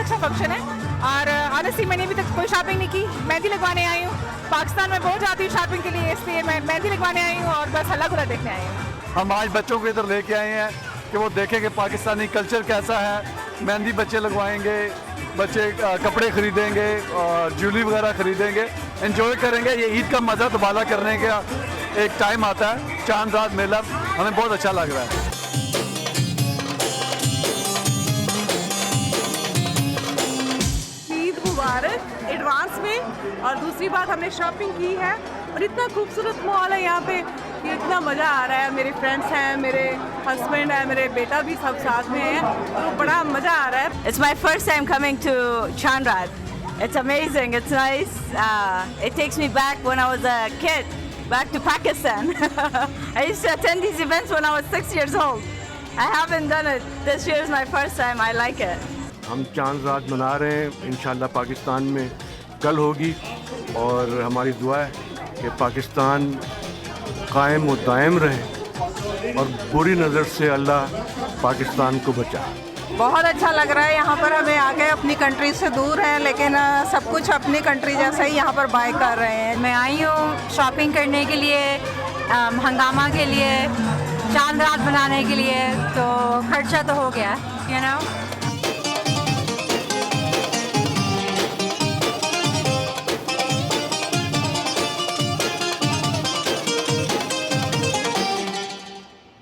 अच्छा फंक्शन है और ऑनेस्टली मैंने अभी तक कोई शॉपिंग नहीं की, मेहंदी लगवाने आई हूँ। पाकिस्तान में बहुत जाती हूँ शॉपिंग के लिए, इसलिए मैं मेहंदी लगवाने आई हूँ और बस हल्ला गुल्ला देखने आई हूँ। हम आज बच्चों को इधर लेके आए हैं कि वो देखें कि पाकिस्तानी कल्चर कैसा है। मेहंदी बच्चे लगवाएंगे, बच्चे कपड़े खरीदेंगे और ज्वेलरी वगैरह खरीदेंगे, एंजॉय करेंगे। ये ईद का मज़ा तबाला करने का एक टाइम आता है, चांद रात मेला, हमें बहुत अच्छा लग रहा है। ईद मुबारक एडवांस में। और दूसरी बात, हमने शॉपिंग की है और इतना खूबसूरत माहौल है यहाँ पे कि इतना मज़ा आ रहा है। मेरे फ्रेंड्स हैं, मेरे हस्बैंड है, मेरे बेटा भी सब साथ में हैं, तो बड़ा मज़ा आ रहा है। It's my first time coming to Chandrad. It's amazing. It's nice. It takes me back when I was a kid, back to Pakistan. I used to attend these events when I was 6 years old. I haven't done it. This year is my first time. I like it. हम चांद रात मना रहे हैं, इंशाल्लाह पाकिस्तान में कल होगी और हमारी दुआ है कि पाकिस्तान कायम व दायम रहे और बुरी नज़र से अल्लाह पाकिस्तान को बचाए। बहुत अच्छा लग रहा है यहाँ पर हमें आके। अपनी कंट्री से दूर है लेकिन सब कुछ अपनी कंट्री जैसा ही यहाँ पर बाय कर रहे हैं। मैं आई हूँ शॉपिंग करने के लिए, हंगामा के लिए, चांद रात बनाने के लिए, तो खर्चा तो हो गया, you know?